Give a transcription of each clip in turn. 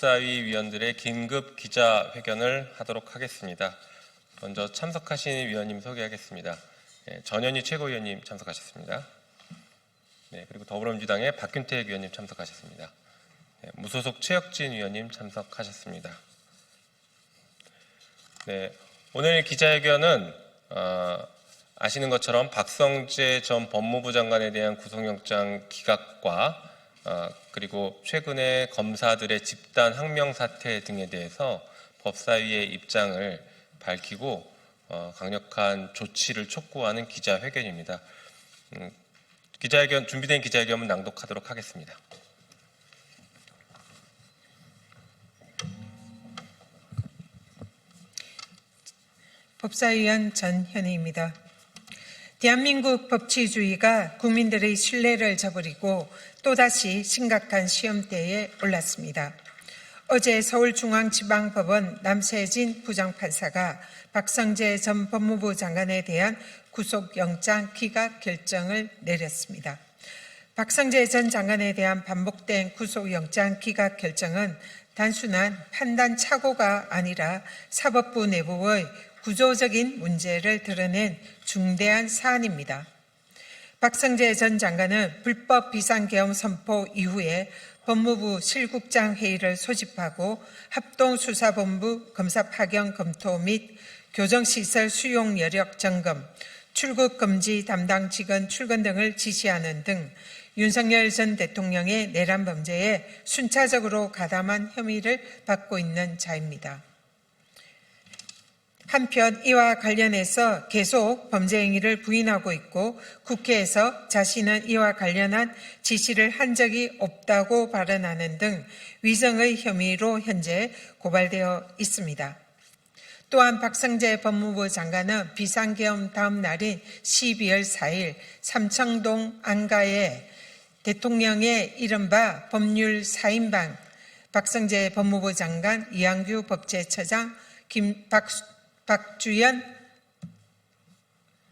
법사위 위원들의 긴급 기자회견을 하도록 하겠습니다. 먼저 참석하신 위원님 소개하겠습니다. 전현희 최고위원님 참석하셨습니다. 그리고 더불어민주당의 박균택 위원님 참석하셨습니다. 무소속 최혁진 위원님 참석하셨습니다. 오늘 기자회견은 아시는 것처럼 박성재 전 법무부 장관에 대한 구속영장 기각과 그리고 최근에 검사들의 집단 항명 사태 등에 대해서 법사위의 입장을 밝히고 강력한 조치를 촉구하는 기자회견입니다. 준비된 기자회견은 낭독하도록 하겠습니다. 법사위원 전현희입니다. 대한민국 법치주의가 국민들의 신뢰를 저버리고 또다시 심각한 시험대에 올랐습니다. 어제 서울중앙지방법원 남세진 부장판사가 박성재 전 법무부 장관에 대한 구속영장 기각 결정을 내렸습니다. 박성재 전 장관에 대한 반복된 구속영장 기각 결정은 단순한 판단 착오가 아니라 사법부 내부의 구조적인 문제를 드러낸 중대한 사안입니다. 박성재 전 장관은 불법 비상계엄 선포 이후에 법무부 실국장 회의를 소집하고 합동수사본부 검사 파견 검토 및 교정시설 수용 여력 점검, 출국 금지 담당 직원 출근 등을 지시하는 등 윤석열 전 대통령의 내란 범죄에 순차적으로 가담한 혐의를 받고 있는 자입니다. 한편 이와 관련해서 계속 범죄 행위를 부인하고 있고 국회에서 자신은 이와 관련한 지시를 한 적이 없다고 발언하는 등 위증의 혐의로 현재 고발되어 있습니다. 또한 박성재 법무부 장관은 비상계엄 다음 날인 12월 4일 삼청동 안가에 대통령의 이른바 법률 4인방 박성재 법무부 장관, 이한규 법제처장, 박주연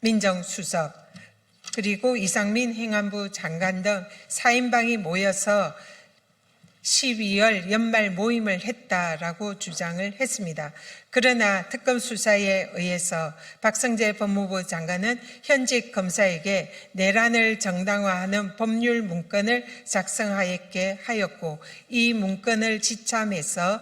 민정수석 그리고 이상민 행안부 장관 등 4인방이 모여서 12월 연말 모임을 했다라고 주장을 했습니다. 그러나 특검 수사에 의해서 박성재 법무부 장관은 현직 검사에게 내란을 정당화하는 법률 문건을 작성하였게 하였고 이 문건을 지참해서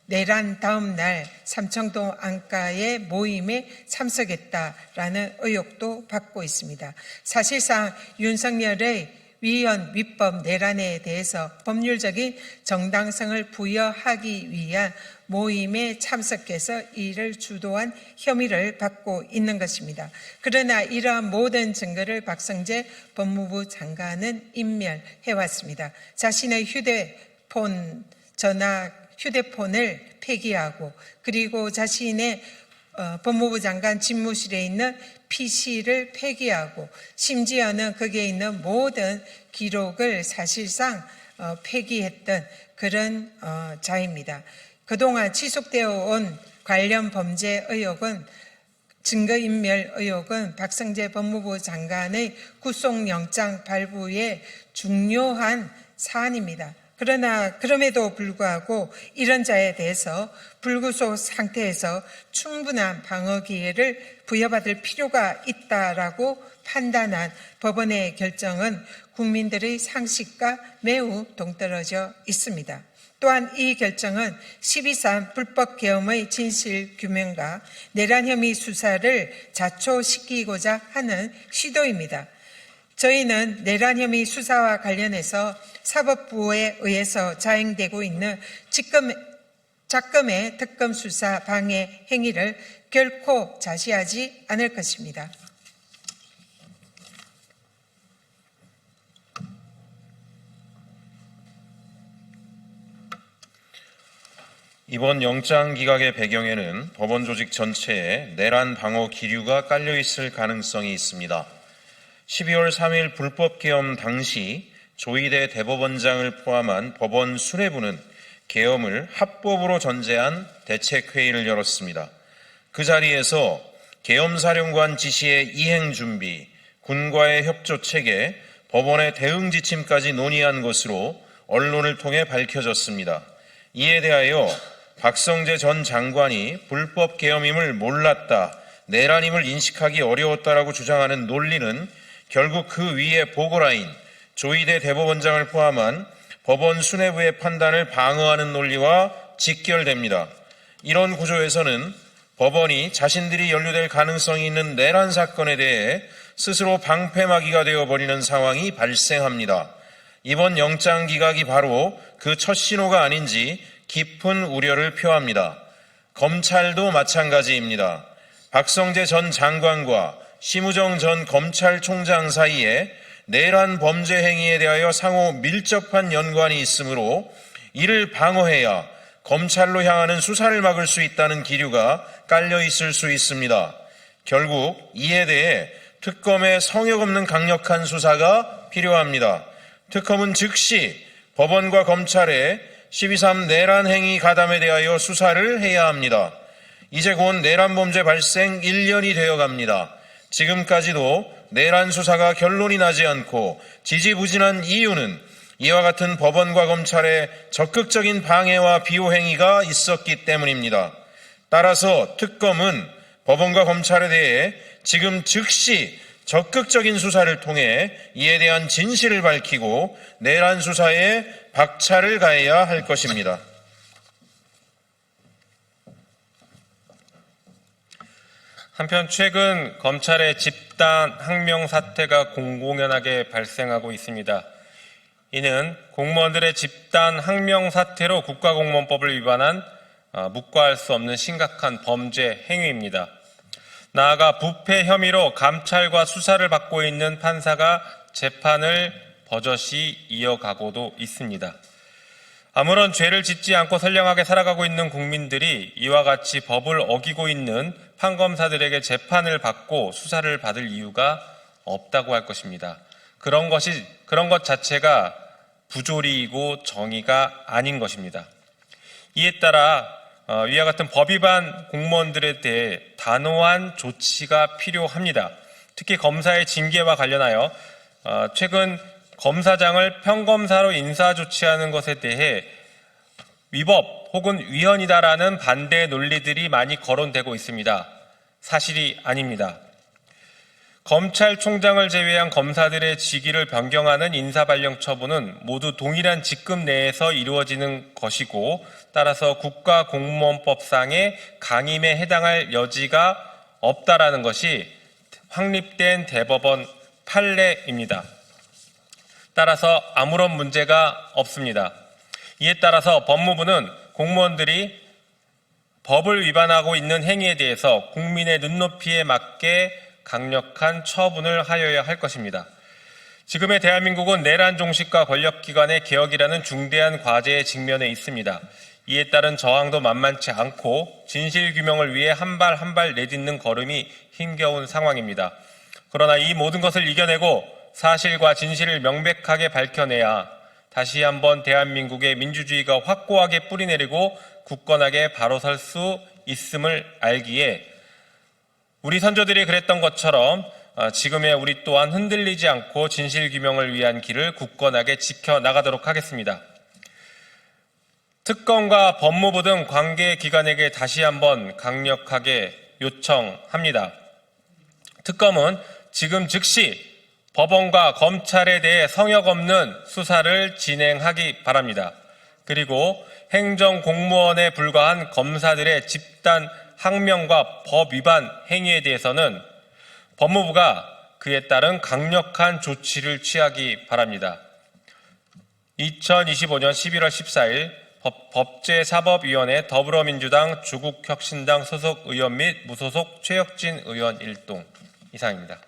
내란 다음 날 삼청동 안가의 모임에 참석했다라는 의혹도 받고 있습니다. 사실상 윤석열의 위헌, 위법 내란에 대해서 법률적인 정당성을 부여하기 위한 모임에 참석해서 이를 주도한 혐의를 받고 있는 것입니다. 그러나 이러한 모든 증거를 박성재 법무부 장관은 인멸해왔습니다. 자신의 휴대폰을 폐기하고 그리고 자신의 법무부 장관 집무실에 있는 PC를 폐기하고 심지어는 거기에 있는 모든 기록을 사실상 폐기했던 그런 자입니다. 그동안 지속되어 온 관련 범죄 의혹은 증거인멸 의혹은 박성재 법무부 장관의 구속영장 발부의 중요한 사안입니다. 그러나 그럼에도 불구하고 이런 자에 대해서 불구속 상태에서 충분한 방어 기회를 부여받을 필요가 있다라고 판단한 법원의 결정은 국민들의 상식과 매우 동떨어져 있습니다. 또한 이 결정은 12.3 불법 계엄의 진실 규명과 내란 혐의 수사를 자초시키고자 하는 시도입니다. 저희는 내란 혐의 수사와 관련해서 사법부에 의해서 자행되고 있는 작금의 특검 수사 방해 행위를 결코 자시하지 않을 것입니다. 이번 영장 기각의 배경에는 법원 조직 전체에 내란 방어 기류가 깔려 있을 가능성이 있습니다. 12월 3일 불법 계엄 당시 조희대 대법원장을 포함한 법원 수뇌부는 계엄을 합법으로 전제한 대책회의를 열었습니다. 그 자리에서 계엄사령관 지시의 이행 준비, 군과의 협조 체계, 법원의 대응 지침까지 논의한 것으로 언론을 통해 밝혀졌습니다. 이에 대하여 박성재 전 장관이 불법 계엄임을 몰랐다, 내란임을 인식하기 어려웠다라고 주장하는 논리는 결국 그 위에 보고라인 조희대 대법원장을 포함한 법원 수뇌부의 판단을 방어하는 논리와 직결됩니다. 이런 구조에서는 법원이 자신들이 연루될 가능성이 있는 내란 사건에 대해 스스로 방패막이가 되어버리는 상황이 발생합니다. 이번 영장 기각이 바로 그 첫 신호가 아닌지 깊은 우려를 표합니다. 검찰도 마찬가지입니다. 박성재 전 장관과 심우정 전 검찰총장 사이에 내란 범죄 행위에 대하여 상호 밀접한 연관이 있으므로 이를 방어해야 검찰로 향하는 수사를 막을 수 있다는 기류가 깔려 있을 수 있습니다. 결국 이에 대해 특검의 성역 없는 강력한 수사가 필요합니다. 특검은 즉시 법원과 검찰의 12.3 내란 행위 가담에 대하여 수사를 해야 합니다. 이제 곧 내란 범죄 발생 1년이 되어 갑니다. 지금까지도 내란 수사가 결론이 나지 않고 지지부진한 이유는 이와 같은 법원과 검찰의 적극적인 방해와 비호 행위가 있었기 때문입니다. 따라서 특검은 법원과 검찰에 대해 지금 즉시 적극적인 수사를 통해 이에 대한 진실을 밝히고 내란 수사에 박차를 가해야 할 것입니다. 한편 최근 검찰의 집단 항명 사태가 공공연하게 발생하고 있습니다. 이는 공무원들의 집단 항명 사태로 국가공무원법을 위반한 묵과할 수 없는 심각한 범죄 행위입니다. 나아가 부패 혐의로 감찰과 수사를 받고 있는 판사가 재판을 버젓이 이어가고도 있습니다. 아무런 죄를 짓지 않고 선량하게 살아가고 있는 국민들이 이와 같이 법을 어기고 있는 판검사들에게 재판을 받고 수사를 받을 이유가 없다고 할 것입니다. 그런 것 자체가 부조리이고 정의가 아닌 것입니다. 이에 따라 위와 같은 법 위반 공무원들에 대해 단호한 조치가 필요합니다. 특히 검사의 징계와 관련하여 최근 검사장을 평검사로 인사 조치하는 것에 대해 위법 혹은 위헌이다라는 반대 논리들이 많이 거론되고 있습니다. 사실이 아닙니다. 검찰총장을 제외한 검사들의 직위를 변경하는 인사발령 처분은 모두 동일한 직급 내에서 이루어지는 것이고 따라서 국가공무원법상의 강임에 해당할 여지가 없다라는 것이 확립된 대법원 판례입니다. 따라서 아무런 문제가 없습니다. 이에 따라서 법무부는 공무원들이 법을 위반하고 있는 행위에 대해서 국민의 눈높이에 맞게 강력한 처분을 하여야 할 것입니다. 지금의 대한민국은 내란 종식과 권력기관의 개혁이라는 중대한 과제에 직면해 있습니다. 이에 따른 저항도 만만치 않고 진실규명을 위해 한 발 한 발 내딛는 걸음이 힘겨운 상황입니다. 그러나 이 모든 것을 이겨내고 사실과 진실을 명백하게 밝혀내야 다시 한번 대한민국의 민주주의가 확고하게 뿌리내리고 굳건하게 바로 설 수 있음을 알기에 우리 선조들이 그랬던 것처럼 지금의 우리 또한 흔들리지 않고 진실규명을 위한 길을 굳건하게 지켜나가도록 하겠습니다. 특검과 법무부 등 관계기관에게 다시 한번 강력하게 요청합니다. 특검은 지금 즉시 법원과 검찰에 대해 성역 없는 수사를 진행하기 바랍니다. 그리고 행정공무원에 불과한 검사들의 집단 항명과 법 위반 행위에 대해서는 법무부가 그에 따른 강력한 조치를 취하기 바랍니다. 2025년 11월 14일 법제사법위원회 더불어민주당 조국혁신당 소속 의원 및 무소속 최혁진 의원 일동 이상입니다.